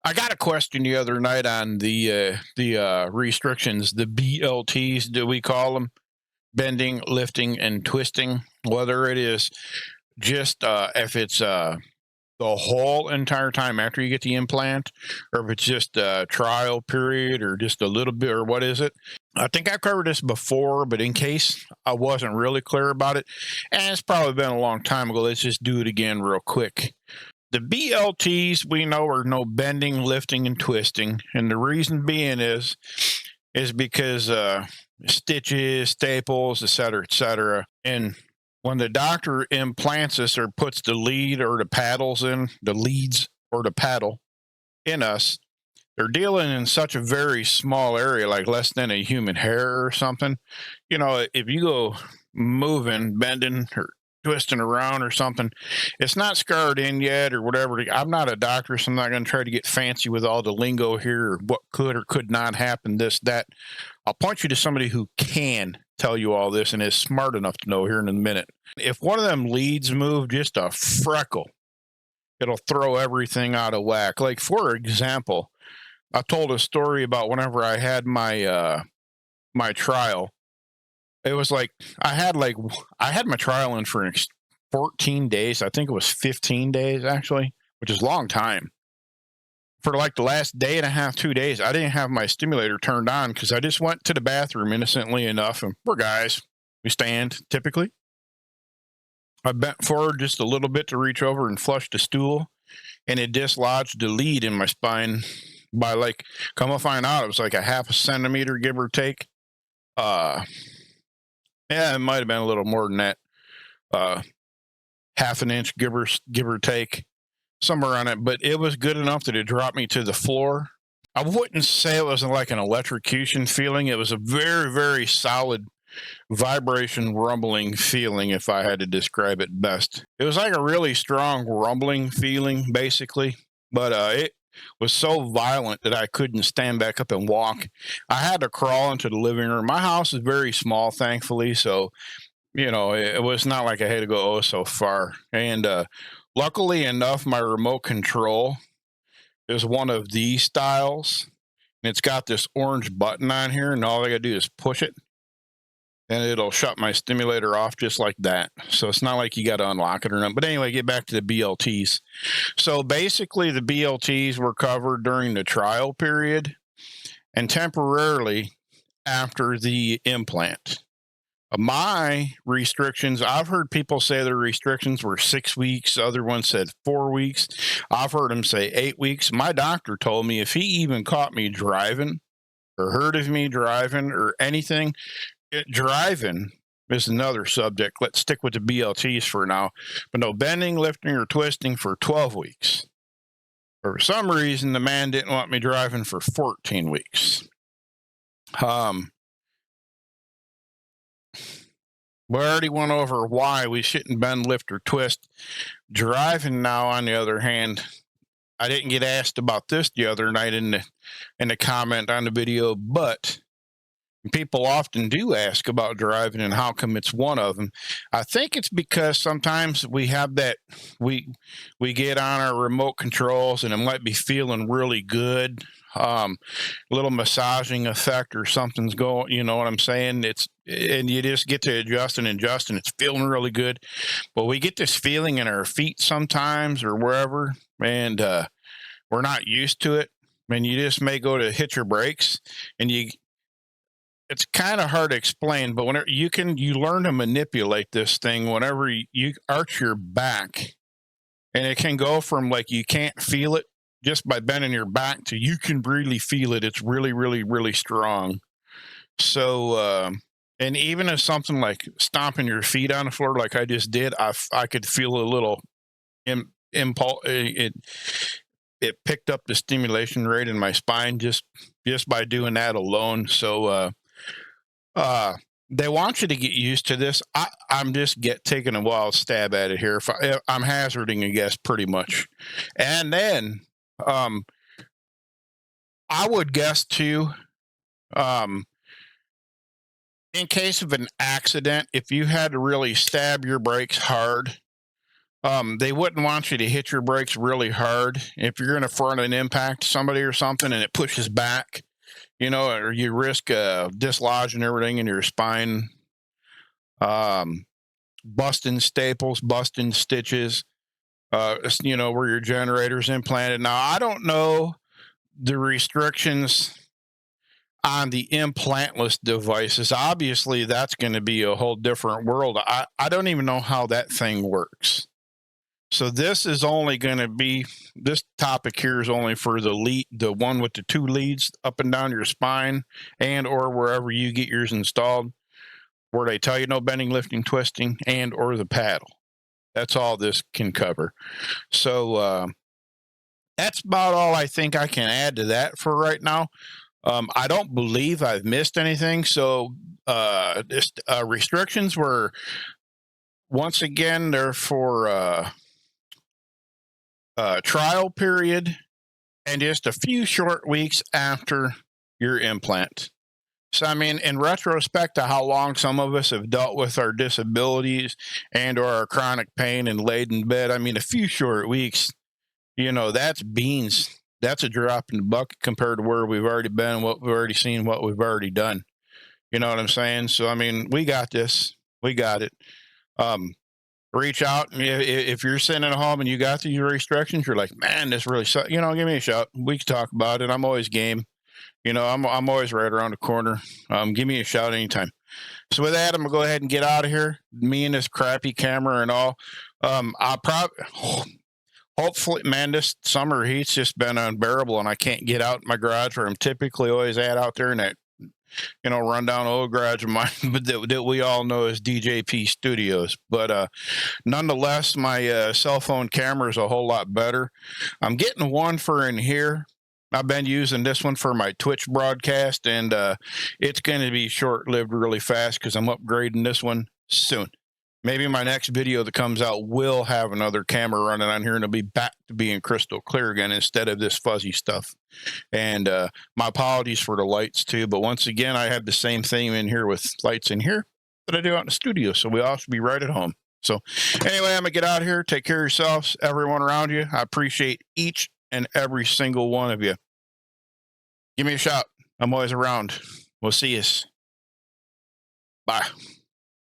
I got a question the other night on the restrictions, the BLTs, do we call them? Bending, lifting, and twisting. Whether it is just if it's the whole entire time after you get the implant, or if it's just a trial period, or just a little bit, or what is it? I think I covered this before, but in case I wasn't really clear about it, and it's probably been a long time ago, let's just do it again real quick. The BLTs we know are no bending, lifting, and twisting, and the reason being is because stitches, staples, et cetera. And when the doctor implants us or puts the lead or the paddles in, the leads or the paddle in us, they're dealing in such a very small area, like less than a human hair or something. You know, if you go moving, bending, or twisting around or something, it's not scarred in yet or whatever. I'm not a doctor, so I'm not going to try to get fancy with all the lingo here or what could or could not happen, this, that. I'll point you to somebody who can tell you all this and is smart enough to know here in a minute. If one of them leads move just a freckle, it'll throw everything out of whack. Like, for example, I told a story about whenever I had my trial. It was like I had my trial in for 14 days. I think it was 15 days actually, which is a long time. For like the last day and a half, 2 days, I didn't have my stimulator turned on because I just went to the bathroom innocently enough. And we're guys, we stand typically. I bent forward just a little bit to reach over and flush the stool, and it dislodged the lead in my spine by, like, come to find out, it was like a half a centimeter, give or take. Uh, yeah, it might have been a little more than that. Half an inch, give or take, somewhere on it. But it was good enough that it dropped me to the floor. I wouldn't say it was like an electrocution feeling. It was a very, very solid vibration, rumbling feeling, if I had to describe it best. It was like a really strong rumbling feeling, basically. But it was so violent that I couldn't stand back up and walk. I had to crawl into the living room. My house is very small, thankfully, so it was not like I had to go so far. And luckily enough, my remote control is one of these styles. And it's got this orange button on here, and all I got to do is push it, and it'll shut my stimulator off just like that. So it's not like you got to unlock it or nothing. But anyway, get back to the BLTs. So basically, the BLTs were covered during the trial period and temporarily after the implant. My restrictions, I've heard people say their restrictions were 6 weeks. Other ones said 4 weeks. I've heard them say 8 weeks. My doctor told me if he even caught me driving or heard of me driving or anything, driving is another subject. Let's stick with the BLTs for now. But no bending, lifting, or twisting for 12 weeks. For some reason, the man didn't want me driving for 14 weeks. We already went over why we shouldn't bend, lift, or twist. Driving now, on the other hand, I didn't get asked about this the other night in the comment on the video, but people often do ask about driving and how come it's one of them. I think it's because sometimes we have that we get on our remote controls and it might be feeling really good, little massaging effect or something's going, you know what I'm saying? And you just get to adjust and it's feeling really good. But we get this feeling in our feet sometimes or wherever, and we're not used to it. And you just may go to hit your brakes, and it's kind of hard to explain, but whenever you learn to manipulate this thing whenever you arch your back, and it can go from like you can't feel it just by bending your back to you can really feel it. It's really, really, really strong. So, and even if something like stomping your feet on the floor, like I just did, I could feel a little impulse. It picked up the stimulation rate in my spine just by doing that alone. So, they want you to get used to this. I'm just taking a wild stab at it here. I'm hazarding a guess pretty much. And then I would guess too, in case of an accident, if you had to really stab your brakes hard, They wouldn't want you to hit your brakes really hard. If you're going to front an impact to somebody or something and it pushes back, or you risk dislodging everything in your spine, busting staples, busting stitches, where your generator's implanted. Now, I don't know the restrictions on the implantless devices. Obviously, that's going to be a whole different world. I don't even know how that thing works. So this topic here is only for the one with the 2 leads up and down your spine and or wherever you get yours installed, where they tell you no bending, lifting, twisting, and or the paddle. That's all this can cover. So that's about all I think I can add to that for right now. I don't believe I've missed anything. So restrictions were, once again, they're for trial period and just a few short weeks after your implant. So, I mean, in retrospect to how long some of us have dealt with our disabilities and or our chronic pain and laid in bed, I mean, a few short weeks, that's beans. That's a drop in the bucket compared to where we've already been, what we've already seen, what we've already done. You know what I'm saying? So, I mean, we got this. We got it. Reach out. If you're sitting at home and you got these restrictions, you're like, man, this really sucks. Give me a shout. We can talk about it. I'm always game. I'm always right around the corner. Give me a shout anytime. So with that, I'm gonna go ahead and get out of here. Me and this crappy camera and all. I'll probably, hopefully, man, this summer heat's just been unbearable, and I can't get out in my garage where I'm typically always out there in that, rundown old garage of mine, but that we all know as DJP Studios. But nonetheless, my cell phone camera is a whole lot better. I'm getting one for in here. I've been using this one for my Twitch broadcast, and it's going to be short-lived really fast because I'm upgrading this one soon. Maybe my next video that comes out will have another camera running on here, and it'll be back to being crystal clear again instead of this fuzzy stuff. And my apologies for the lights too, but once again, I have the same thing in here with lights in here that I do out in the studio, so we all should be right at home. So anyway, I'm going to get out of here. Take care of yourselves, everyone around you. I appreciate each and every single one of you. Give me a shout. I'm always around. We'll see you. Bye.